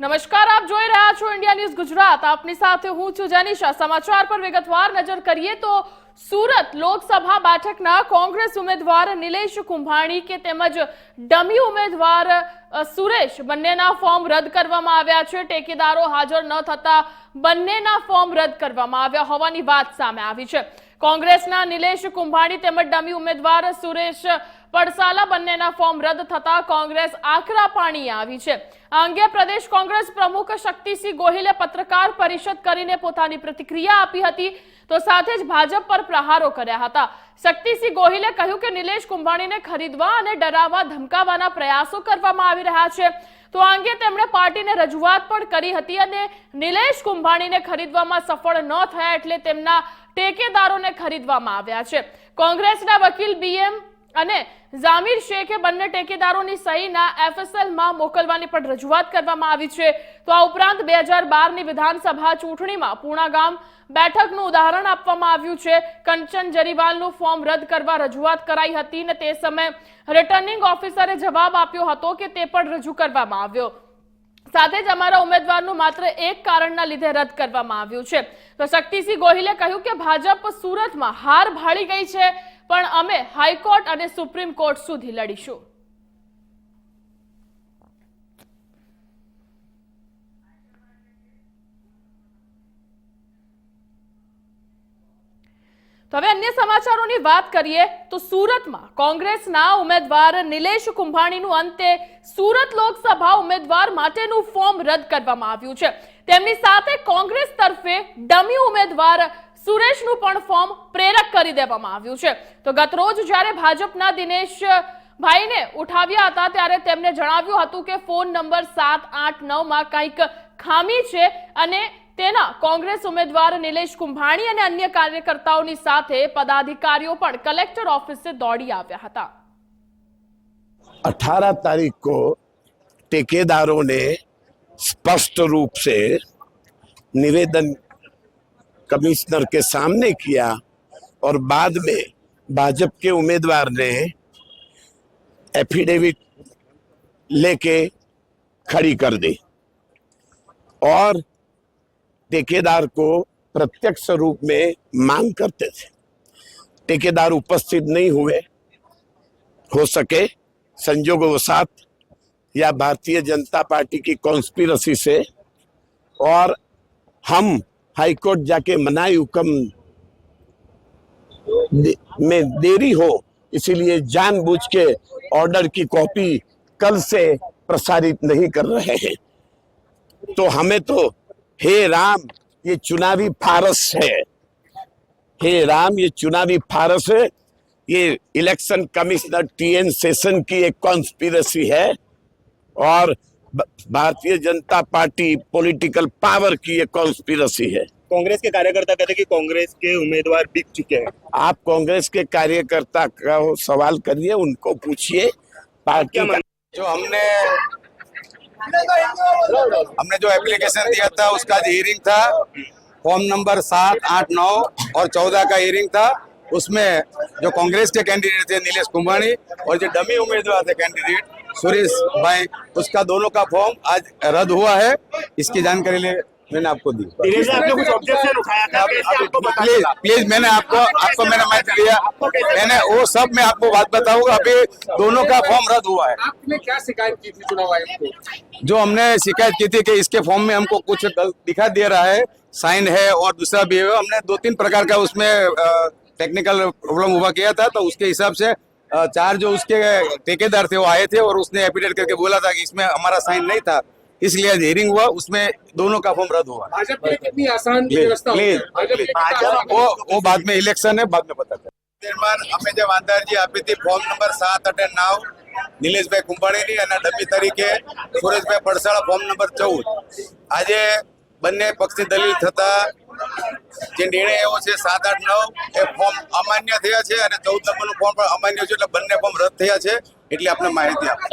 નમસ્કાર, આપ જોઈ રહ્યા છો ઇન્ડિયા ન્યૂઝ ગુજરાત। આપની સાથે હું છું જેનિશા। સમાચાર પર વિગતવાર નજર કરીએ તો સુરત લોકસભા બેઠકના કોંગ્રેસ ઉમેદવાર નિલેશ કુંભાણી કે તેમજ ડમી ઉમેદવાર સુરેશ બંનેના ફોર્મ રદ કરવામાં આવ્યા છે। ટેકેદારો હાજર ન થતા બંનેના ફોર્મ રદ કરવામાં આવ્યા હોવાની વાત સામે આવી છે। કોંગ્રેસના નિલેશ કુંભાણી તેમજ ડમી ઉમેદવાર સુરેશ પડસાલા બંનેના ફોર્મ રદ થતા કોંગ્રેસ આકરા પાણીએ આવી છે। આ અંગે પ્રદેશ કોંગ્રેસ પ્રમુખ શક્તિસિંહ ગોહિલે પત્રકાર પરિષદ કરીને પોતાની પ્રતિક્રિયા આપી હતી તો સાથે જ ભાજપ પર પ્રહારો કર્યા હતા। શક્તિસિંહ ગોહિલે કહ્યું કે નિલેશ કુંભાણીને ખરીદવા અને ડરાવવા ધમકાવવાના પ્રયાસો કરવામાં આવી રહ્યા છે। તો આ અંગે તેમણે પાર્ટીને રજૂઆત પણ કરી હતી અને નિલેશ કુંભાણીને ખરીદવામાં સફળ ન થયા એટલે તેમના ટેકેદારોને ખરીદવામાં આવ્યા છે। કોંગ્રેસના વકીલ બીએમ અને જામીર શેખે બંને ટેકેદારોની સહીના એફએસએલમાં મોકલવાની પણ રજૂઆત કરવામાં આવી છે। તો આ ઉપરાંત 2012ની વિધાનસભા ચૂંટણીમાં પૂર્ણાગામ બેઠકનું ઉદાહરણ આપવામાં આવ્યું છે। કંચન જરીવાલનું ફોર્મ રદ કરવા રજૂઆત કરાઈ હતી અને તે સમયે રિટર્નિંગ ઓફિસરે જવાબ આપ્યો હતો કે તે પણ રજૂ કરવામાં આવ્યો। સાથે જ અમારા ઉમેદવારનું માત્ર એક કારણના લીધે રદ કરવામાં આવ્યું છે। તો શક્તિસિંહ ગોહિલે કહ્યું કે ભાજપ સુરતમાં હાર ભાળી ગઈ છે પણ અમે હાઈકોર્ટ અને સુપ્રીમ કોર્ટ સુધી લડીશું। તો હવે અન્ય સમાચારોની વાત કરીએ તો સુરતમાં કોંગ્રેસના ઉમેદવાર નિલેશ કુંભાણીનું અંતે સુરત લોકસભા ઉમેદવાર માટેનું ફોર્મ રદ કરવામાં આવ્યું છે। તેમની સાથે કોંગ્રેસ તરફે ડમી ઉમેદવાર સુરેશનું પણ ફોર્મ પ્રેરક કરી દેવામાં આવ્યું છે। તો ગતરોજ જ્યારે ભાજપના દિનેશ ભાઈને ઉઠાવ્યા હતા ત્યારે તેમને જણાવ્યું હતું કે ફોન નંબર 789માં કંઈક ખામી છે અને તેના કોંગ્રેસ ઉમેદવાર નિલેશ કુંભાણી અને અન્ય કાર્યકર્તાઓની સાથે પદાધિકારીઓ પણ કલેક્ટર ઓફિસે દોડી આવ્યા હતા। 18 तारीख को ठेकेदारों ने स्पष्ट रूप से निवेदन कमिश्नर के सामने किया और बाद में भाजपा के उम्मीदवार ने एफिडेविट लेके खड़ी कर दी और ठेकेदार को प्रत्यक्ष रूप में मांग करते थे। ठेकेदार उपस्थित नहीं हुए, हो सके संजोगवशात या भारतीय जनता पार्टी की कॉन्स्पिरसी से, और हम हाईकोर्ट जाके मनाई हुक्म में देरी हो इसीलिए जानबूझ के ऑर्डर की कॉपी कल से प्रसारित नहीं कर रहे हैं। तो हमें तो हे राम ये चुनावी फारस है, हे राम ये चुनावी फारस है, ये इलेक्शन कमिश्नर टीएन सेशन की एक कॉन्स्पिरसी है और Bharatiya Janata party political power की एक कॉन्स्पिरसी है। कांग्रेस के कार्यकर्ता कहते हैं कि कांग्रेस के उम्मीदवार बिक चुके हैं। आप कांग्रेस के कार्यकर्ता का सवाल करिए, उनको पूछिए। पार्टी जो हमने जो एप्लीकेशन दिया था उसका हियरिंग था, फॉर्म नंबर 7, 8, 9 और 14 का हियरिंग था। उसमें जो कांग्रेस के कैंडिडेट थे निलेश कुंभाणी और जो डमी उम्मीदवार थे कैंडिडेट सुरेश भाई, उसका दोनों का फॉर्म आज रद्द हुआ है। इसकी जानकारी मैंने आपको दी। आपने कुछ ऑब्जेक्शन उठाया था? प्लीज मैंने आपको मैंने मैच दिया, मैंने वो सब मैं आपको बात बताऊंगा। अभी दोनों का फॉर्म रद्द हुआ है। आपने क्या शिकायत की थी चुनाव आयोग को? जो हमने शिकायत की थी कि इसके फॉर्म में हमको कुछ दिखा दे रहा है, साइन है और दूसरा भी है। हमने 2-3 प्रकार का उसमें टेक्निकल प्रॉब्लम हुआ किया था, तो उसके हिसाब से 4 जो उसके ठेकेदार थे वो आए थे और उसने एफिडेविट करके बोला था कि इसमें हमारा साइन नहीं था, इसलिए हियरिंग हुआ, उसमें दोनों का फॉर्म रद्द हुआ। भाजपा के लिए कितनी आसान व्यवस्था होती है? वो बाद में इलेक्शन है, बाद में पता चलेगा। અમે જે વાંધારજી આપી હતી ફોર્મ નંબર 7 અને 9 નિલેશભાઈ કુંભાણીની અને ડમી તરીકે સુરેશભાઈ પડસાળા ફોર્મ નંબર 14 આજે બંને પક્ષની દલીલ થતા જે નિર્ણય એવો છે 7, 8, 9 એ ફોર્મ અમાન્ય થયા છે અને 14 નંબરનું ફોર્મ પણ અમાન્ય છે, એટલે બંને ફોર્મ રદ થયા છે। એટલે આપણે માહિતી આપી।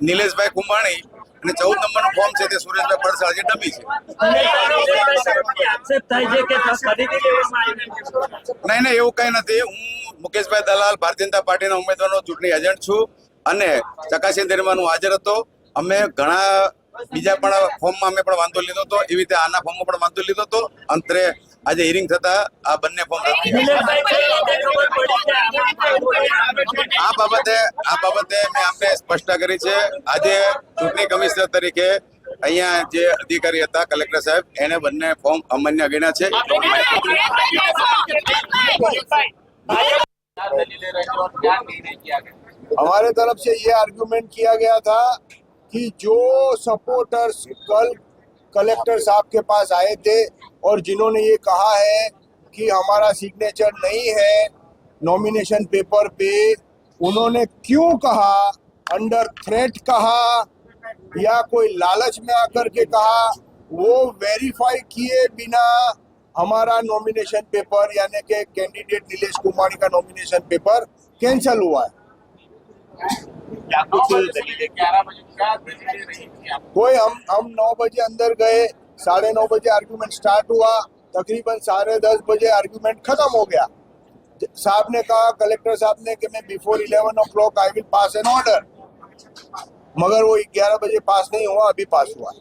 નિલેશભાઈ કુંભાણી અને 14 નંબરનું ફોર્મ છે તે સુરેશભાઈ પડસાળા જે ડમી છે। નહીં એવું કઈ નથી। હું મુકેશભાઈ દલાલ ભારતીય જનતા પાર્ટીના ઉમેદવારનો ચૂંટણી એજન્ટ છું અને ચકાસણી દરમિયાન હું હાજર હતો અમે ઘણા બીજા પણ ફોર્મમાં અમે પણ વાંધો લીધો હતો, એવી રીતે આના ફોર્મમાં પણ વાંધો લીધો હતો. અંતરે આજે હિયરિંગ થતા આ બંને ફોર્મ રદ થયા. આ બાબતે મેં આપને સ્પષ્ટતા કરી છે. આજે ચૂંટણી કમિશનર તરીકે અહીંયા જે અધિકારી હતા કલેક્ટર સાહેબ, એને બંને ફોર્મ અમાન્ય ગણ્યા છે. हमारे तरफ से ये आर्गुमेंट किया गया था कि जो सपोर्टर्स कल कलेक्टर साहब के पास आए थे और जिन्होंने ये कहा है कि हमारा सिग्नेचर नहीं है नॉमिनेशन पेपर पे, उन्होंने क्यों कहा, अंडर थ्रेट कहा या कोई लालच में आकर के कहा, वो वेरीफाई किए बिना हमारा नॉमिनेशन पेपर यानी कि कैंडिडेट नीलेश कुमारी का नॉमिनेशन पेपर कैंसिल हुआ है। कोई हम 9 बजे अंदर गए, 9:30 बजे आर्गुमेंट स्टार्ट हुआ, तकरीबन 10:30 बजे आर्गुमेंट खत्म हो गया। साहब ने कहा, कलेक्टर साहब ने, कि मैं before 11 o'clock I will pass an order, मगर वो 11 बजे पास नहीं हुआ, अभी पास हुआ।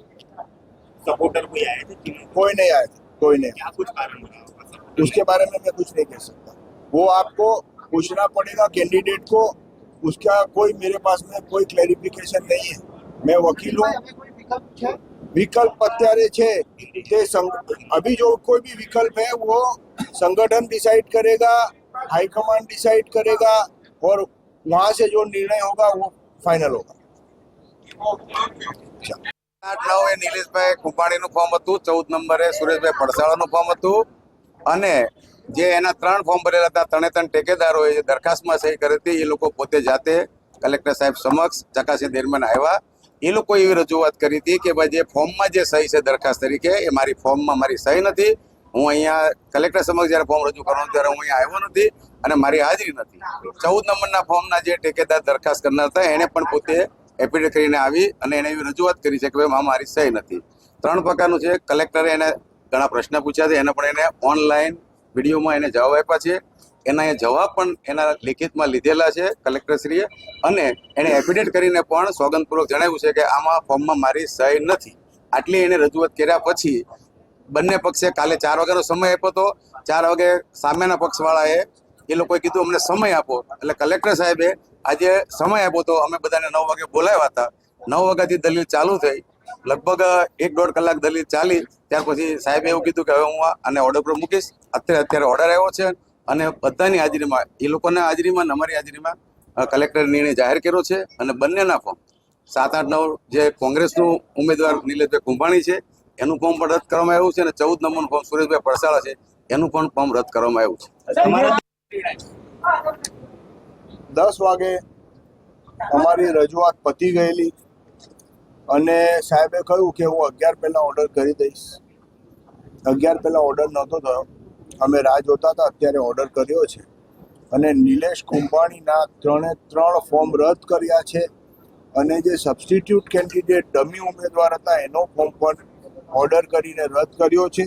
सपोर्टर कोई आए थे? कोई नहीं आया था, कोई नहीं। क्या कुछ कारण रहा? उसके बारे में मैं कुछ नहीं कह सकता, वो आपको पूछना पड़ेगा कैंडिडेट को। उसका कोई मेरे पास में कोई क्लेरिफिकेशन नहीं है। मैं वकील हूँ। विकल्प અત્યારે છે તે अभी जो कोई भी विकल्प है वो संगठन डिसाइड करेगा, हाईकमांड डिसाइड करेगा और वहाँ से जो निर्णय होगा वो फाइनल होगा। 8-9 એ નિલેશભાઈ કુંભાણીનું ફોર્મ હતું, 14 નંબરે સુરેશભાઈ પડસાળાનું ફોર્મ હતું અને જે એના 3 ફોર્મ ભરેલા હતા, 3 ટેકેદારોએ જે દરખાસ્તમાં સહી કરી હતી, એ લોકો પોતે જાતે કલેક્ટર સાહેબ સમક્ષ ચકાસણી દરમિયાન આવ્યા. એ લોકો એવી રજૂઆત કરી હતી કે ભાઈ જે ફોર્મમાં જે સહી છે દરખાસ્ત તરીકે, એ મારી ફોર્મમાં મારી સહી નથી. હું અહીંયા કલેક્ટર સમક્ષ જ્યારે ફોર્મ રજૂ કરવાનું ત્યારે હું અહીંયા આવ્યો નથી અને મારી હાજરી નથી. 14 નંબરના ફોર્મના જે ટેકેદાર દરખાસ્ત કરનાર હતા એણે પણ પોતે એફિડેવિટ કરીને આવી અને એને એવી રજૂઆત કરી છે કે ભાઈ મારી સહી નથી. 3 પ્રકારનું છે. કલેક્ટરે એને ઘણા પ્રશ્ન પૂછ્યા છે, એને પણ એને ઓનલાઈન વિડીયોમાં એને જવાબ આપ્યા છે. એના એ જવાબ પણ એના લિખિતમાં લીધેલા છે કલેક્ટરશ્રીએ અને એને એફિડેવિટ કરીને પણ સોગંદપૂર્વક જણાવ્યું છે કે આમાં ફોર્મમાં મારી સહી નથી. આટલી એને રજૂઆત કર્યા પછી બંને પક્ષે કાલે 4 વાગ્યાનો સમય આપ્યો હતો. 4 વાગે સામેના પક્ષવાળાએ એ લોકોએ કીધું અમને સમય આપો, એટલે કલેક્ટર સાહેબે આજે સમય આપ્યો તો અમે બધાને 9 વાગે બોલાવ્યા હતા. 9 વાગ્યાથી દલીલ ચાલુ થઈ, લગભગ 1-1.5 કલાક દલીલ ચાલી. ત્યાર પછી સાહેબે એવું કીધું કે હવે હું આને ઓર્ડર પર મૂકીશ. અત્યારે ઓર્ડર આવ્યો છે અને બધાની હાજરીમાં, એ લોકોના હાજરીમાં, અમારી હાજરીમાં કલેક્ટરે નિર્ણય જાહેર કર્યો છે અને બંનેના ફોર્મ 7-8-9 જે કોંગ્રેસનું ઉમેદવાર નિલેશભાઈ કુંભાણી છે એનું ફોર્મ પણ રદ કરવામાં આવ્યું છે અને 14 નંબરનું ફોર્મ સુરેશભાઈ પડસાળા છે એનું પણ ફોર્મ રદ કરવામાં આવ્યું છે. 10 વાગે અમારી રજૂઆત પતી ગયેલી અને સાહેબે કહ્યું કે હું 11 પહેલા ઓર્ડર કરી દઈશ. 11 પહેલા ઓર્ડર નહોતો થયો, અમે રાહ જોતા હતા. અત્યારે ઓર્ડર કર્યો છે અને નિલેશ કુંભાણીના 3 ફોર્મ રદ કર્યા છે અને જે સબસ્ટિટ્યૂટ કેન્ડિડેટ ડમી ઉમેદવાર હતા એનો ફોર્મ પણ ઓર્ડર કરીને રદ કર્યો છે.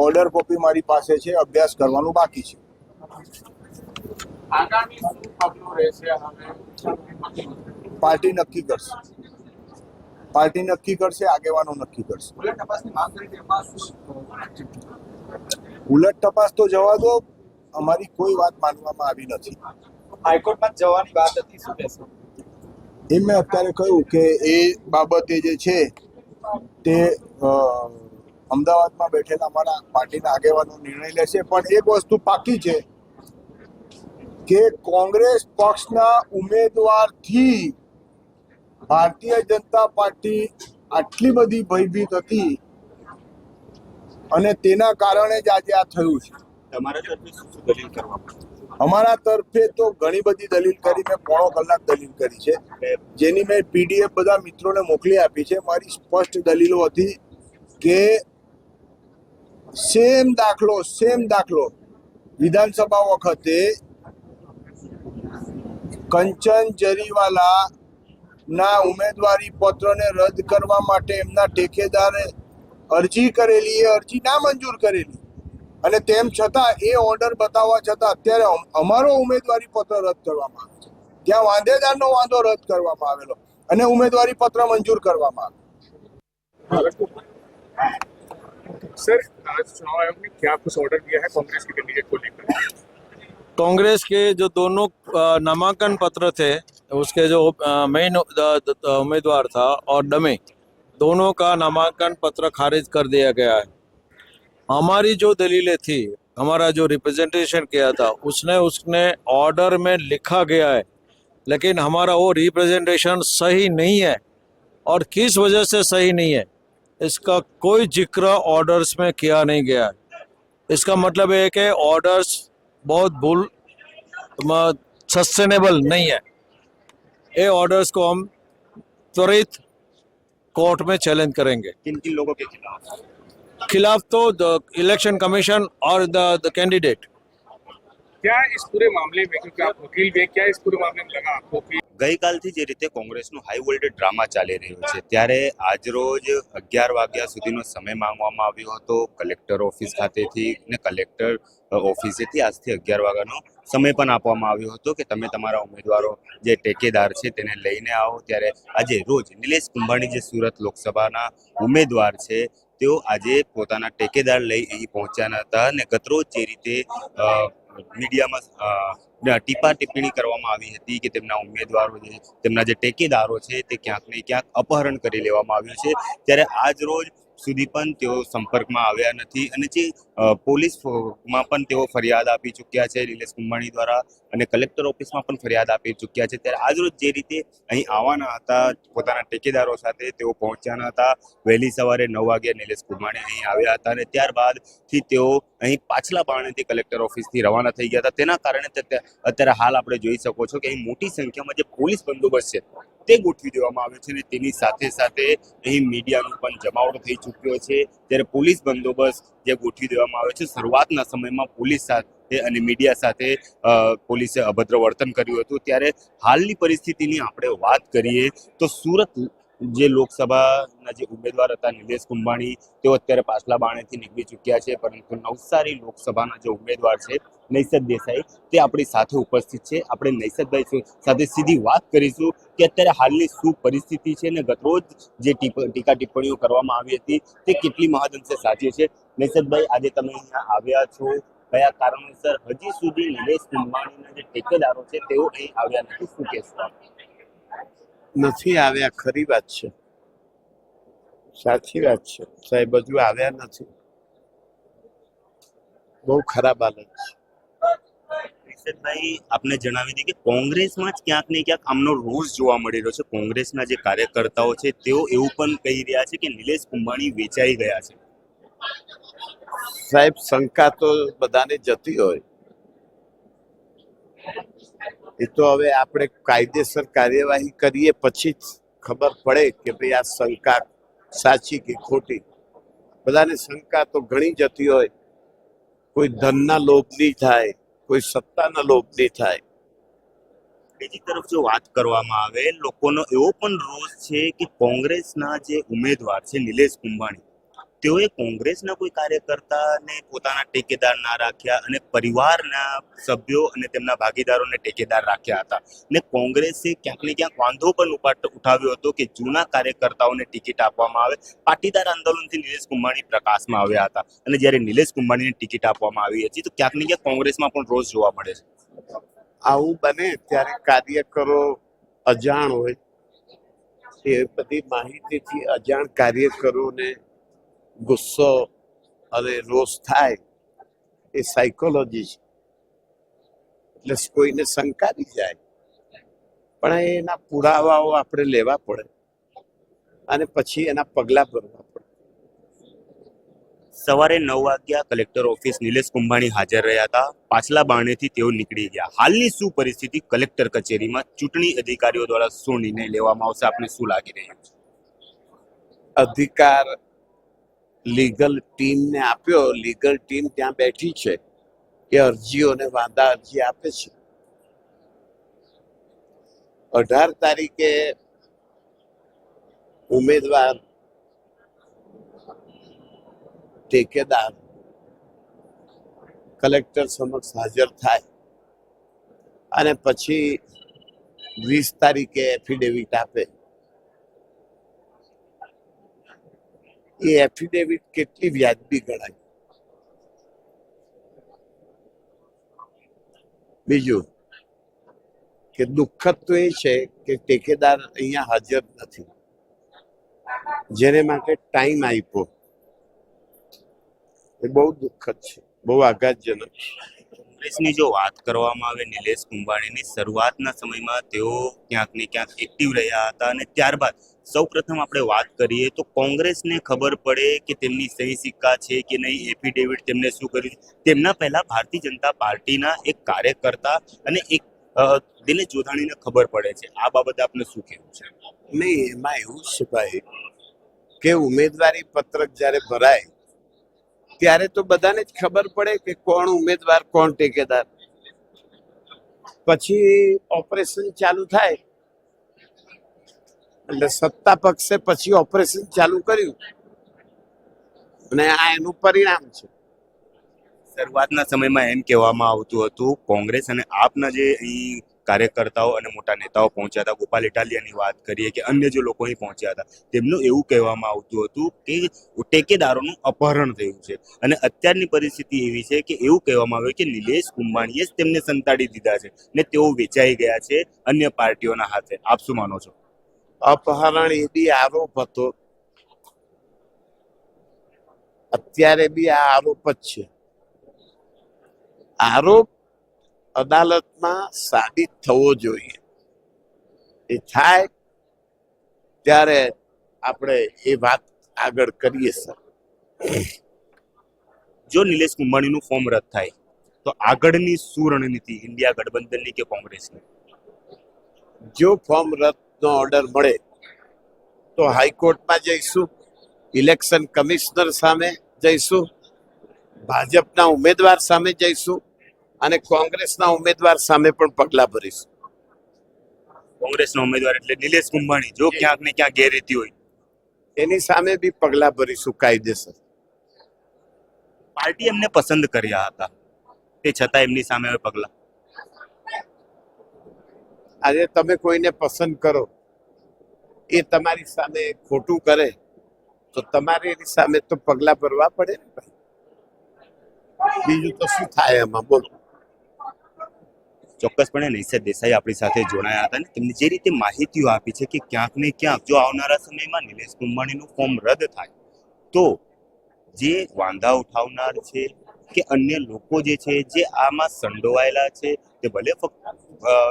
ઓર્ડર કોપી મારી પાસે છે, અભ્યાસ કરવાનું બાકી છે. પાર્ટી નક્કી કરશે, પાર્ટી નક્કી કરશે, આગેવાનો નક્કી કરશે. ઉલટ તપાસ તો જવા દો, અમારી કોઈ વાત માનવામાં આવી નથી. હાઈકોર્ટમાં જવાની વાત હતી, શું કહેશો? એ મેં અત્યારે કહ્યું કે એ બાબતે જે છે તે અમદાવાદમાં બેઠેલા અમારા પાર્ટીના આગેવાનો નિર્ણય લેશે. પણ એક વસ્તુ પાકી છે કે કોંગ્રેસ પક્ષના ઉમેદવારથી ભારતીય જનતા પાર્ટી આટલી બધી ભયભીત હતી અને તેના કારણે જ આજે આ થયું છે. તમારા તરફથી શું દલીલ કરવા? અમારા તરફે તો ઘણી બધી દલીલ કરી, મેં 1.5 કલાક દલીલ કરી છે, જેની મેં PDF બધા મિત્રોને મોકલી આપી છે. મારી સ્પષ્ટ દલીલો હતી કે સેમ દાખલો વિધાનસભા વખતે કંચન જરીવાલા ના ઉમેદવારી પત્રને રદ કરવા માટે એમના ઠેકેદારે અરજી કરેલી, એ અરજી ના મંજૂર કરેલી અને તેમ છતાં એ ઓર્ડર બતાવવા છતાં અત્યારે અમારો ઉમેદવારી પત્ર રદ કરવામાં આવે છે. ત્યાં વાંધેદારનો વાંધો રદ કરવામાં આવેલો. અને ઉમેદવારી પત્ર મંજૂર કરવામાં આવ્યું। सर आज चुनाव आयोग ने क्या कुछ ऑर्डर दिया है कांग्रेस के कैंडिडेट को लेकर? कांग्रेस के जो दोनों नामांकन पत्र थे उसके जो मेन उम्मीदवार था और डमी दोनों का नामांकन पत्र खारिज कर दिया गया है। हमारी जो दलीलें थी, हमारा जो रिप्रेजेंटेशन किया था उसने ऑर्डर में लिखा गया है, लेकिन हमारा वो रिप्रेजेंटेशन सही नहीं है। और किस वजह से सही नहीं है इसका कोई जिक्र ऑर्डर्स में किया नहीं गया है। इसका मतलब है कि ऑर्डर्स बहुत भूल सस्टेनेबल नहीं है। ये ऑर्डर्स को हम त्वरित कोर्ट में चैलेंज करेंगे। किन किन लोगों के खिलाफ तो इलेक्शन कमीशन और द कैंडिडेट। क्या इस पूरे मामले में, क्योंकि आप वकील भी हैं, क्या इस पूरे मामले में लगा आपको कि ગઈકાલથી જે રીતે કોંગ્રેસનો હાઈ વોલ્ટેજ ડ્રામા ચાલી રહ્યો છે ત્યારે આજરોજ 11 વાગ્યા સુધીનો સમય માંગવામાં આવ્યો હતો કલેક્ટર ઓફિસ ખાતેથી ને કલેક્ટર ઓફિસેથી આજથી 11 વાગ્યાનો સમય પણ આપવામાં આવ્યો હતો કે તમે તમારા ઉમેદવારો જે ટેકેદાર છે તેને લઈને આવો। ત્યારે આજે રોજ નિલેશ કુંભાણી જે સુરત લોકસભાના ઉમેદવાર છે તેઓ આજે પોતાના ટેકેદાર લઈ અહીં પહોંચ્યા નહોતા અને ગતરોજ જે રીતે મીડિયામાં ટીપા ટિપ્પણી કરવામાં આવી હતી કે તેમના ઉમેદવારો જે તેમના જે ટેકેદારો છે તે ક્યાંક ને ક્યાંક અપહરણ કરી લેવામાં આવ્યું છે। ત્યારે આજ રોજ સુધી પણ તેઓ સંપર્કમાં આવ્યા નથી અને જે પોલીસમાં પણ તેઓ ફરિયાદ આપી ચૂક્યા છે નિલેશ કુંભાણી દ્વારા અને કલેક્ટર ઓફિસમાં પણ ફરિયાદ આપી ચૂક્યા છે। ત્યારે આજરોજ જે રીતે અહીં આવવાના હતા પોતાના ટેકેદારો સાથે તેઓ પહોંચ્યા ન હતા। વહેલી સવારે 9 વાગે નિલેશ કુંભાણી અહીં આવ્યા હતા અને ત્યારબાદથી તેઓ અહીં પાછલા બારણેથી કલેક્ટર ઓફિસથી રવાના થઈ ગયા હતા। તેના કારણે અત્યારે હાલ આપણે જોઈ શકો છો કે અહીં મોટી સંખ્યામાં જે પોલીસ બંદોબસ્ત છે તે ગોઠવી દેવામાં આવ્યો છે અને તેની સાથે સાથે અહીં મીડિયાનો પણ જમાવડો થઈ ચૂક્યો છે। ત્યારે પોલીસ બંદોબસ્ત જે ગોઠવી દેવામાં આવ્યો છે શરૂઆતના સમયમાં પોલીસ સાથે અને મીડિયા સાથે પોલીસે અભદ્ર વર્તન કર્યું હતું। ત્યારે હાલની પરિસ્થિતિની આપણે વાત કરીએ તો સુરત જે લોકસભાના જે ઉમેદવાર હતા નિલેશ કુંભાણી તેઓ અત્યારે પાછલા બારણેથી નીકળી ચૂક્યા છે, પરંતુ નવસારી લોકસભાના જે ઉમેદવાર છે નૈસદ દેસાઈ તે આપણી સાથે ઉપસ્થિત છે। આપણે નૈસદભાઈ સાથે સીધી વાત કરીશું કે અત્યારે હાલની શું પરિસ્થિતિ છે અને ગતરોજ જે ટીકા ટિપ્પણીઓ કરવામાં આવી હતી તે કેટલી મહદઅંશે સાચી છે। નૈસદભાઈ, આજે તમે અહીંયા આવ્યા છો, કયા કારણોસર હજી સુધી નિલેશ કુંભાણીના જે ટેકેદારો છે તેઓ અહીં આવ્યા નથી, શું કહેશો? નથી આવ્યા ખરી વાત છે, સાચી વાત છે સાહેબ, હજુ આવ્યા નથી, બહુ ખરાબ હાલત છે। નિષેધભાઈ, આપને જણાવી દઈએ કે કોંગ્રેસમાં જ ક્યાંક ને ક્યાંક આમનો રોષ જોવા મળી રહ્યો છે। કોંગ્રેસના જે કાર્યકર્તાઓ છે તેઓ એવું પણ કહી રહ્યા છે કે નિલેશ કુંભાણી વેચાઈ ગયા છે। સાહેબ, શંકા તો બધાને જતી હોય, એ તો હવે આપણે કાયદેસર કાર્યવાહી કરીએ પછી જ ખબર પડે કે ભાઈ આ શંકા સાચી કે ખોટી। બધાને શંકા તો ઘણી જતી હોય, કોઈ ધનના લોભની થાય, કોઈ સત્તાના લોભની થાય। બીજી તરફ જો વાત કરવામાં આવે લોકોનો એવો પણ રોષ છે કે કોંગ્રેસના જે ઉમેદવાર છે નિલેશ કુંભાણી તેઓએ કોંગ્રેસના કોઈ કાર્યકર્તાને પોતાના ટેકેદાર ના રાખ્યા અને પરિવારના સભ્યો અને તેમના ભાગીદારોને ટેકેદાર રાખ્યા હતા ને કોંગ્રેસે ક્યાંક ને ક્યાંક વાંધો પણ ઉઠાવ્યો હતો કે જૂના કાર્યકર્તાઓને ટિકિટ આપવામાં આવે। પાટીદાર આંદોલનથી નિલેશ કુંભાણી પ્રકાશમાં આવ્યા હતા અને જ્યારે નિલેશ કુંભાણીને ટિકિટ આપવામાં આવી હતી તો ક્યાંક ને ક્યાંક કોંગ્રેસમાં પણ રોષ જોવા મળે છે। આવું બને ત્યારે કાર્યકરો અજાણ હોય, એ બધી માહિતીથી અજાણ કાર્યકરોને ગુસ્સો અને રોષ થાય, એ સાયકોલોજી છે, એટલે કોઈને શંકાવી જાય, પણ એના પુરાવાઓ આપણે લેવા પડે અને પછી એના પગલાં ભરવા પડે। સવારે 9 વાગ્યા કલેક્ટર ઓફિસ નિલેશ કુંભાણી હાજર રહ્યા હતા, પાછલા બારણેથી તેઓ નીકળી ગયા। હાલની શું પરિસ્થિતિ કલેક્ટર કચેરીમાં, ચૂંટણી અધિકારીઓ દ્વારા શું નિર્ણય લેવામાં આવશે, આપને શું લાગી રહ્યું છે? અધિકાર લીગલ ટીમને આપ્યો, લીગલ ટીમ ત્યાં બેઠી છે, એ અરજીઓને વાંધા અરજી આપે છે। 18 તારીખે ઉમેદવાર ટેકેદાર કલેક્ટર સમક્ષ હાજર થાય અને પછી 20 તારીખે એફિડેવિટ આપે એ એફિડેવિટ કેટલી વ્યાજબી ગણાય? બીજું કે દુઃખદ તો એ છે કે ટેકેદાર અહીંયા હાજર નથી, જેને માટે ટાઈમ આપ્યો એ બહુ દુઃખદ છે, બહુ આઘાતજનક છે. કોંગ્રેસની જો વાત કરવામાં આવે, નિલેશ કુંભાણીની શરૂઆતના સમયમાં તેઓ ક્યાંક ને ક્યાંક એક્ટિવ રહ્યા હતા અને ત્યારબાદ સૌપ્રથમ આપણે વાત કરીએ તો કોંગ્રેસને ખબર પડે કે તેમની સહી સિક્કા છે કે નહીં, એફિડેવિટ તેમને શું કર્યું, તેમના પહેલા ભારતીય જનતા પાર્ટીના એક કાર્યકર્તા અને એક દિનેશ જોધાણીને ખબર પડે છે. આ બાબતે આપને શું કહેવું છે? નહીં, એમાં એવું છે ભાઈ કે ઉમેદવારી પત્રક જ્યારે ભરાય ત્યારે તો બધાને જ ખબર પડે કે કોણ ઉમેદવાર કોણ ટેકેદાર. પછી ઓપરેશન ચાલુ થાય એટલે સત્તા પક્ષે પછી ઓપરેશન ચાલુ કર્યું અને આ એનું પરિણામ છે. શરૂઆતના સમયમાં એમ કહેવામાં આવતું હતું, કોંગ્રેસ અને આપના જે અહીં કાર્યકર્તાઓ અને મોટા નેતાઓ પહોંચ્યા હતા, ગોપાલ ઇટાલિયાની વાત કરીએ કે અન્ય જે લોકો અહીં પહોંચ્યા હતા, તેમનું એવું કહેવામાં આવતું હતું કે ટેકેદારોનું અપહરણ થયું છે અને અત્યારની પરિસ્થિતિ એવી છે કે એવું કહેવામાં આવ્યું કે નિલેશ કુંભાણીએ જ તેમને સંતાડી દીધા છે ને તેઓ વેચાઈ ગયા છે અન્ય પાર્ટીઓના હાથે. આપ શું માનો છો? અપહરણ એ બી આરોપ હતો, અત્યારે બી આ આરોપ જ છે. આરોપ અદાલતમાં સાબિત થવો જોઈએ, એ થાય ત્યારે આપણે એ વાત આગળ કરીએ. સર, જો નિલેશ કુંભાણીનું ફોર્મ રદ થાય તો આગળની શું રણનીતિ, ઇન્ડિયા ગઠબંધનની કે કોંગ્રેસની? જો ફોર્મ રદનો ઓર્ડર મળે તો હાઈકોર્ટમાં જઈશું, ઇલેક્શન કમિશનર સામે જઈશું, ભાજપના ઉમેદવાર સામે જઈશું અને કોંગ્રેસના ઉમેદવાર સામે પણ પગલાં ભરીશું. કોંગ્રેસના ઉમેદવાર એટલે નિલેશ કુંભાણી જો ક્યાંક ને ક્યાંક ગેરરીતિ હોય એની સામે બી પગલાં ભરીશું કાયદેસર. પાર્ટી એમને પસંદ કર્યા હતા, તે છતાં એમની સામે હવે પગલાં. આજે તમે કોઈને પસંદ કરો, એ તમારી સામે ખોટું કરે તો તમારે એની સામે તો પગલાં ભરવા પડે ને ભાઈ. બીજું તો શું થાય એમાં, બોલો. ચોક્કસપણે નૈસદ દેસાઈ આપણી સાથે જોડાયા હતા અને તેમને જે રીતે માહિતીઓ આપી છે કે ક્યાંક ને ક્યાંક જો આવનારા સમયમાં નિલેશ કુંભાણીનું ફોર્મ રદ થાય તો જે વાંધા ઉઠાવનાર છે કે અન્ય લોકો જે છે જે આમાં સંડોવાયેલા છે, તે ભલે ફક્ત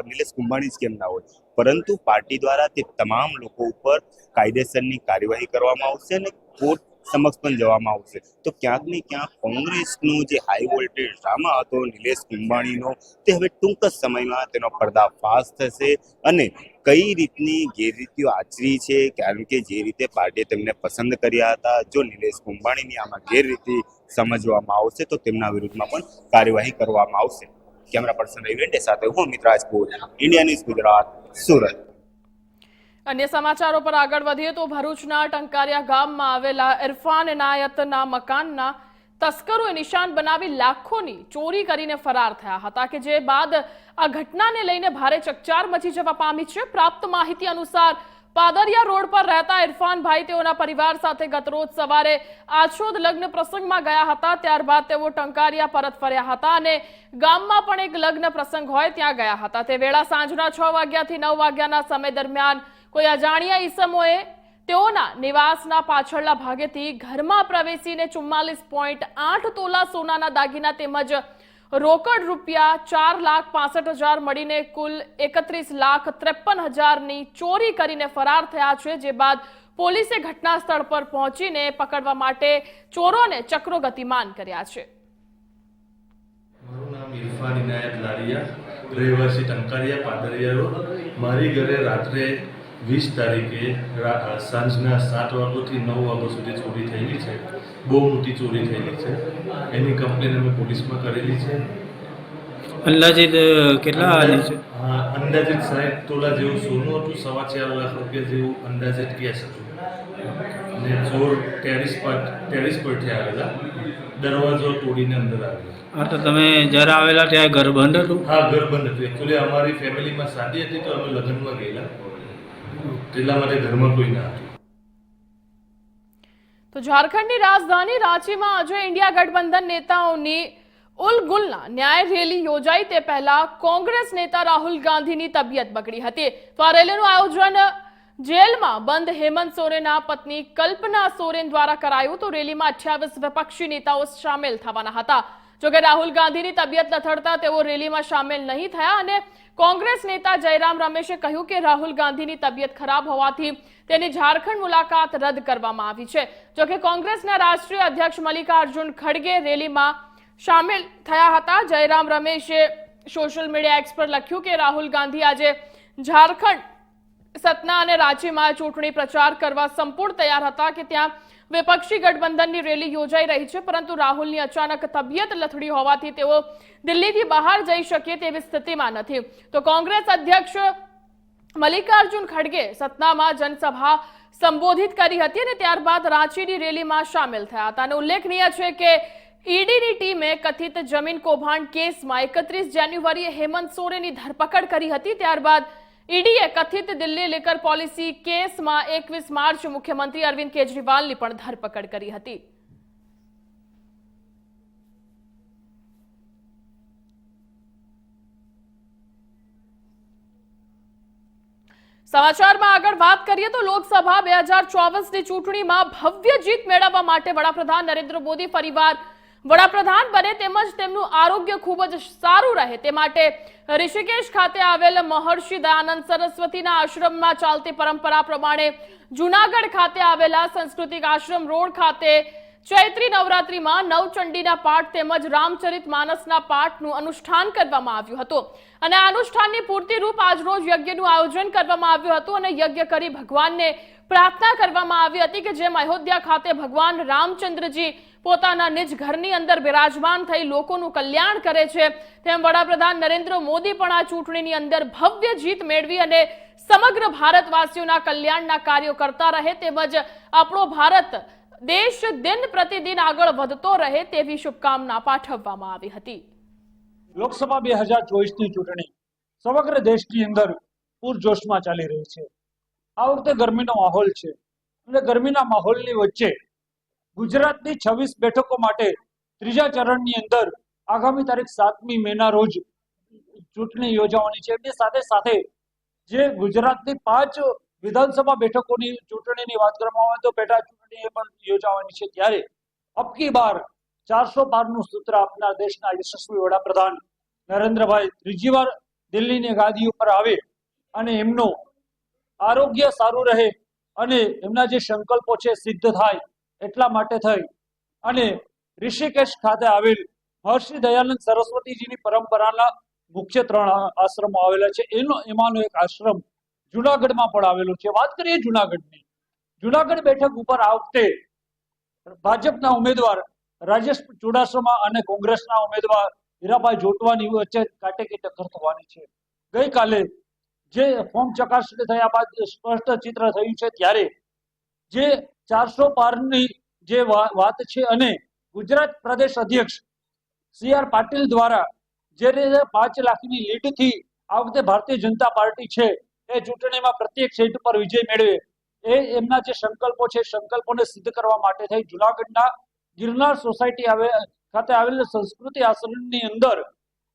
નિલેશ કુંભાણી જ કેમ ના હોય, પરંતુ પાર્ટી દ્વારા તે તમામ લોકો ઉપર કાયદેસરની કાર્યવાહી કરવામાં આવશે અને કોર્ટ સમક્ષ પણ જવામાં આવશે. તો ક્યાંક ને ક્યાંક કોંગ્રેસનો જે હાઈ વોલ્ટેજ ડ્રામા હતો નિલેશ કુંભાણીનો, તે હવે ટૂંક જ સમયમાં તેનો પર્દાફાશ થશે અને કઈ રીતની ગેરરીતિઓ આચરી છે, કારણ કે જે રીતે પાર્ટીએ તેમને પસંદ કર્યા હતા, જો નિલેશ કુંભાણીની આમાં ગેરરીતિ સમજવામાં આવશે તો તેમના વિરુદ્ધમાં પણ કાર્યવાહી કરવામાં આવશે. કેમેરા પર્સન ઇવેન્ટે સાથે હું અમિત રાજપૂત, ઇન્ડિયા ન્યૂઝ ગુજરાત, સુરત. અન્ય સમાચારો પર આગળ વધીએ તો ભરૂચના ટંકારિયા ગામમાં આવેલા ઇરફાન એનાયતના મકાનના તસ્કરોએ નિશાન બનાવી લાખોની ચોરી કરીને ફરાર થયા હતા કે જે બાદ આ ઘટનાને લઈને ભારે ચકચાર મચી જવા પામી છે. પ્રાપ્ત માહિતી અનુસાર પાદરિયા રોડ પર રહેતા ઇરફાનભાઈ તેઓના પરિવાર સાથે ગતરોજ સવારે આછોદ લગ્ન પ્રસંગમાં ગયા હતા. ત્યારબાદ તેઓ ટંકારિયા પરત ફર્યા હતા અને ગામમાં પણ એક લગ્ન પ્રસંગ હોય ત્યાં ગયા હતા. તે વેળા સાંજના 6 વાગ્યાથી 9 વાગ્યાના સમય દરમિયાન કોઈ અજાણ્યા ઈસમોએ તેઓના નિવાસના પાછળના ભાગેથી ઘરમાં પ્રવેશીને 44.8 તોલા સોનાના દાગીના તેમજ રોકડ રૂપિયા 4,65,000 મળીને કુલ 31,53,000ની ચોરી કરીને ફરાર થયા છે. જે બાદ પોલીસે ઘટના સ્થળ પર પહોંચીને પકડવા માટે ચોરોને ચક્રો ગતિમાન કર્યા છે. મારું નામ ઇરફાન ઇનાયત લાડિયા, રહેવાસી ટંકારિયા પાદરિયા રોડ. મારી ઘરે રાત્રે 20 તારીખે સાંજના 7 વાગ્યાથી 9 વાગ્યા સુધી ચોરી થયેલી છે. બહુ મોટી ચોરી થયેલી છે. એની કમ્પ્લેન અમે પોલીસમાં કરેલી છે. અંદાજિત કેટલા છે? અંદાજિત 60 તોલા જેવું સોનું હતું, 4.25 લાખ રૂપિયા જેવું અંદાજિત કેશ હતું. અને ચોર ટેરિસ પરથી આવેલા, દરવાજો તોડીને અંદર આવેલા. હા, તો તમે જ્યારે આવેલા ત્યાં ઘર બંધ હતું? હા, ઘર બંધ હતું. એકચ્યુઅલી અમારી ફેમિલીમાં શાદી હતી તો અમે લગ્નમાં ગયેલા, એટલા માટે ઘરમાં કોઈ ના હતું. તો ઝારખંડની રાજધાની રાંચીમાં આજે ઇન્ડિયા ગઠબંધન નેતાઓની ઉલગુલના ન્યાય રેલી યોજાઈ તે પહેલા કોંગ્રેસ નેતા રાહુલ ગાંધીની તબિયત બગડી હતી। તો આ રેલીનું આયોજન જેલમાં બંધ હેમંત સોરેનના પત્ની કલ્પના સોરેન દ્વારા કરાયું। તો રેલીમાં 28 વિપક્ષી નેતાઓ સામેલ થવાના હતા। જોકે રાહુલ ગાંધીની તબિયત લથડતા તેઓ રેલીમાં સામેલ નહીં થયા અને કોંગ્રેસ નેતા જયરામ રમેશે કહ્યું કે રાહુલ ગાંધીની તબિયત ખરાબ હોવાથી તેની ઝારખંડ મુલાકાત રદ કરવામાં આવી છે। જોકે કોંગ્રેસના રાષ્ટ્રીય અધ્યક્ષ મલ્લિકાર્જુન ખડગે રેલીમાં સામેલ થયા હતા। જયરામ રમેશે સોશિયલ મીડિયા એક્સ પર લખ્યું કે રાહુલ ગાંધી આજે ઝારખંડ સતના અને રાંચીમાં ચૂંટણી પ્રચાર કરવા સંપૂર્ણ તૈયાર હતા કે ત્યાં વિપક્ષી ગઠબંધનની રેલી યોજાઈ રહી છે, પરંતુ રાહુલની અચાનક તબિયત લથડી હોવાથી તેઓ દિલ્હીથી બહાર જઈ શકે તેવી સ્થિતિમાં નથી। તો કોંગ્રેસ અધ્યક્ષ મલ્લિકાર્જુન ખડગે સતનામાં જનસભા સંબોધિત કરી હતી અને ત્યારબાદ રાંચીની રેલીમાં સામેલ થયા હતા। અને ઉલ્લેખનીય છે કે ઈડીની ટીમે કથિત જમીન કૌભાંડ કેસમાં 31 જાન્યુઆરીએ હેમંત સોરેનની ધરપકડ કરી હતી। ત્યારબાદ ઈડીએ કથિત દિલ્હી લીકર પોલિસી કેસમાં 21 માર્ચ મુખ્યમંત્રી અરવિંદ કેજરીવાલની પણ ધરપકડ કરી હતી। સમાચારમાં આગળ વાત કરીએ તો લોકસભા 2024ની ચૂંટણીમાં ભવ્ય જીત મેળવવા માટે વડાપ્રધાન નરેન્દ્ર મોદી ફરીવાર વડાપ્રધાન બને તેમજ તેમનું આરોગ્ય ખૂબ જ સારું રહે તે માટે ઋષિકેશ ખાતે આવેલ મહર્ષિ દયાનંદ સરસ્વતીના આશ્રમમાં ચાલતી પરંપરા પ્રમાણે જૂનાગઢ ખાતે આવેલા સંસ્કૃતિક આશ્રમ રોડ ખાતે ચૈત્રી નવરાત્રીમાં નવચંડીના પાઠ તેમજ રામચરિત માનસના પાઠનું અનુષ્ઠાન કરવામાં આવ્યું હતું અને આ અનુષ્ઠાનની પૂર્તિરૂપ આજરોજ યજ્ઞનું આયોજન કરવામાં આવ્યું હતું અને યજ્ઞ કરી ભગવાનને પ્રાર્થના કરવામાં આવી હતી કે જેમ અયોધ્યા ખાતે ભગવાન રામચંદ્રજી પોતાના નિજ ઘરની અંદર બિરાજમાન થઈ લોકોનું કલ્યાણ કરે છે, તેમ વડાપ્રધાન નરેન્દ્ર મોદી પણ આ ચૂંટણીની અંદર ભવ્ય જીત મેળવી અને સમગ્ર ભારતવાસીઓના કલ્યાણના કાર્યો કરતા રહે તેમજ આપણો ભારત દેશ દિન પ્રતિદિન આગળ વધતો રહે તેવી શુભકામના પાઠવવામાં આવી હતી। લોકસભા 2024ની ચૂંટણી સમગ્ર દેશની અંદર પૂરજોશમાં ચાલી રહી છે। આ વખતે ગરમીનો માહોલ છે અને ગરમીના માહોલની વચ્ચે ગુજરાતની 26 બેઠકો માટે ત્રીજા ચરણની અંદર આગામી તારીખ 7મી મેના રોજ ચૂંટણી યોજાવાની છે। એની સાથે સાથે જે ગુજરાતની 5 વિધાનસભા બેઠકોની ચૂંટણીની વાત કરવામાં આવે તો પેટા ચૂંટણી પણ યોજાવાની છે, ત્યારે અબકી બાર 400 પારનું સૂત્ર આપનાર દેશના યશસ્વી વડાપ્રધાન નરેન્દ્રભાઈ ત્રીજી વાર દિલ્હીની ગાદી ઉપર આવે અને એમનું આરોગ્ય સારું રહે અને એમના જે સંકલ્પો છે સિદ્ધ થાય એટલા માટે થઈ અને ઋષિકેશ ખાતે આવેલ મહર્ષિ દયાનંદ સરસ્વતીજીની પરંપરાના મુખ્ય 3 આશ્રમો આવેલા છે, એમાંનો એક આશ્રમ જુનાગઢમાં પણ આવેલો છે। વાત કરીએ જુનાગઢની, જુનાગઢ બેઠક ઉપર આ વખતે ભાજપના ઉમેદવાર રાજેશ ચુડાસમા અને કોંગ્રેસના ઉમેદવાર હીરાભાઈ જોટવાની વચ્ચે કાટેકી ટક્કર થવાની છે। ગઈકાલે જે ફોર્મ ચકાસણી થયા બાદ સ્પષ્ટ ચિત્ર થયું છે, ત્યારે જે 400 પારની જે વાત છે અને ગુજરાત પ્રદેશ અધ્યક્ષ CR પાટીલ દ્વારા જે રીતે 5 લાખની લીડથી આ વખતે ભારતીય જનતા પાર્ટી છે એ ચૂંટણીમાં પ્રત્યેક સીટ પર વિજય મેળવે એ એમના જે સંકલ્પો છે સંકલ્પોને સિદ્ધ કરવા માટે થઈ જુનાગઢના ગિરનાર સોસાયટી ખાતે આવેલ સંસ્કૃતિ આશ્રમની અંદર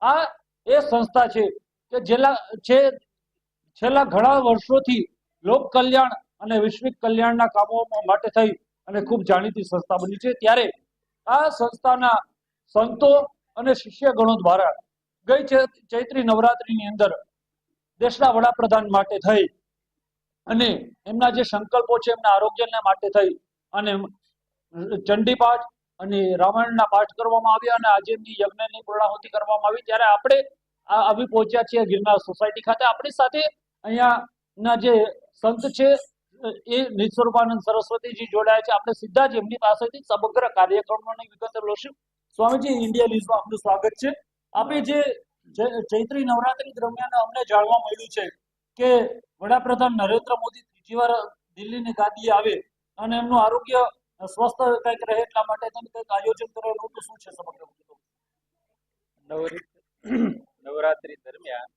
આ એ સંસ્થા છે કે છેલ્લા ઘણા વર્ષોથી લોક કલ્યાણ અને વૈશ્વિક કલ્યાણના કામો માટે થઈ અને ખૂબ જાણીતી સંસ્થા બની છે। ત્યારે આ સંસ્થાના સંતો અને શિષ્યગણો દ્વારા ગઈ ચૈત્રી નવરાત્રીની અંદર દેશના વડાપ્રધાન માટે થઈ અને એમના જે સંકલ્પો છે એમના આરોગ્યના માટે થઈ અને ચંડી પાઠ અને રામાયણના પાઠ કરવામાં આવ્યા અને આજે એમની યજ્ઞની પૂર્ણાહુતિ કરવામાં આવી। ત્યારે આપણે આવી પહોંચ્યા છીએ ગિરનાર સોસાયટી ખાતે। આપણી સાથે અહીંયાના જે સંત છે એ નિસ્વરૂપાનંદ સરસ્વતીજી જોડાયા છે। આપણે સીધા જ એમની પાસેથી સમગ્ર કાર્યક્રમોની વિગતો લઈશું। સ્વામીજી, ઇન્ડિયા ન્યૂઝમાં આપનું સ્વાગત છે। આપણે જે ચૈત્રી નવરાત્રી દરમિયાન અમને જાણવા મળ્યું છે કે વડાપ્રધાન નરેન્દ્ર મોદી ત્રીજી વાર દિલ્હીની ગાદીએ આવે અને એમનું આરોગ્ય સ્વસ્થ કંઈક રહે એટલા માટે તમે કંઈક આયોજન કરેલું હતું, શું છે સમગ્ર નવરાત્રી દરમિયાન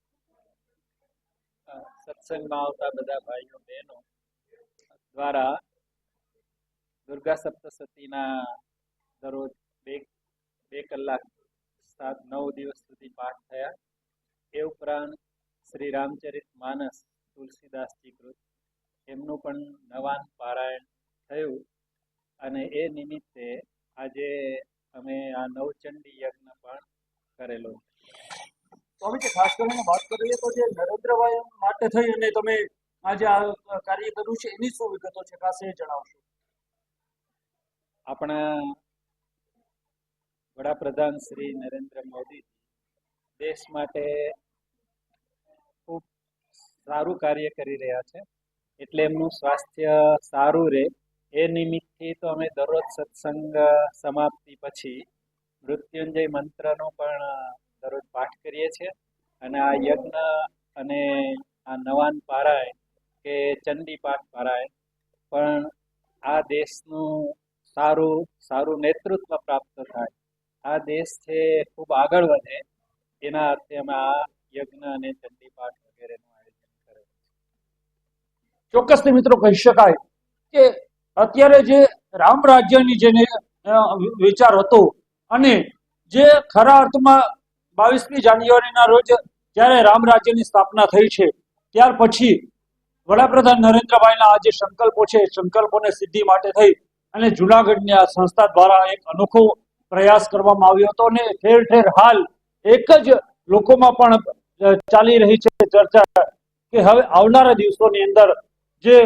સત્સંગમાં આવતા બધા ભાઈઓ બહેનો દ્વારા દુર્ગા સપ્તશતીના દરરોજ બે કલાક 7-9 દિવસ સુધી પાઠ થયા. એ ઉપરાંત શ્રી રામચરિત માનસ તુલસીદાસજી કૃત એમનું પણ નવાન પારાયણ થયું અને એ નિમિત્તે આજે અમે આ નવચંડી યજ્ઞ પણ કરેલો. સ્વામીજી, ખાસ કરીને વાત કરીએ તો જે નરેન્દ્રભાઈ માટે થઈ અને તમે આજે આ કાર્ય કર્યું છે એની શું વિગતો છે, ખાસ એ જણાવશો. આપણા વડાપ્રધાન શ્રી નરેન્દ્ર મોદી દેશ માટે ખૂબ સારું કાર્ય કરી રહ્યા છે, એટલે એમનું સ્વાસ્થ્ય સારું રહે એ નિમિત્તથી તો અમે દરરોજ સત્સંગ સમાપ્તિ પછી મૃત્યુંજય મંત્રનો પણ દરરોજ પાઠ કરીએ છીએ અને આ યજ્ઞ અને આ નવાન પારાયણ કે ચંડી પાઠ પારાયણ પણ આ દેશનું સારું નેતૃત્વ પ્રાપ્ત થાય, આ દેશ છે ખૂબ આગળ વધે એના અર્થે અમે આ યજ્ઞ અને ચંડી પાઠ વગેરેનું આયોજન કરેલું. ચોક્કસથી મિત્રો કહી શકાય કે અત્યારે જે રામ રાજ્યની જેને વિચાર હતો અને જે ખરા અર્થમાં 22મી જાન્યુઆરીના રોજ જ્યારે રામ રાજ્યની સ્થાપના થઈ છે ત્યાર પછી વડાપ્રધાન નરેન્દ્રભાઈના આ જે સંકલ્પો છે એ સંકલ્પોને સિદ્ધિ માટે થઈ અને જુનાગઢની આ સંસ્થા દ્વારા એક અનોખો પ્રયાસ કરવામાં આવ્યો હતો અને ઠેર ઠેર હાલ એક જ લોકોમાં પણ ચાલી રહી છે ચર્ચા કે હવે આવનારા દિવસોની અંદર જે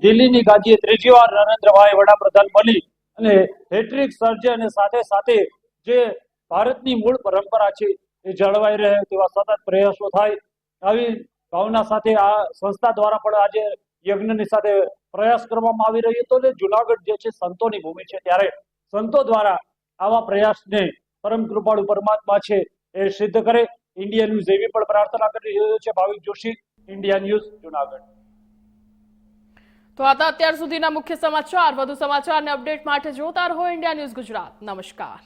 દિલ્હીની ગાદીએ ત્રીજી વાર નરેન્દ્રભાઈ વડાપ્રધાન બની અને હેટ્રિક સર્જે અને સાથે સાથે જે ભારતની મૂળ પરંપરા છે એ જળવાઈ રહે તેવા સતત પ્રયાસો થાય, આવી ભાવના સાથે આ સંસ્થા દ્વારા પણ આજે યજ્ઞની સાથે પ્રયાસ કરવામાં આવી રહ્યો હતો. જુનાગઢ જે છે સંતોની ભૂમિ છે, ત્યારે સંતો દ્વારા આવા પ્રયાસને પરમ કૃપાળુ પરમાત્મા છે એ સિદ્ધ કરે. ઇન્ડિયા ન્યૂઝ એવી પણ પ્રાર્થના કરી રહ્યો છે. ભાવિક જોશી, ઇન્ડિયા ન્યૂઝ, જુનાગઢ. તો આ હતા અત્યાર સુધીના મુખ્ય સમાચાર. વધુ સમાચાર અને અપડેટ માટે જોતા રહો ઇન્ડિયા ન્યૂઝ ગુજરાત. નમસ્કાર.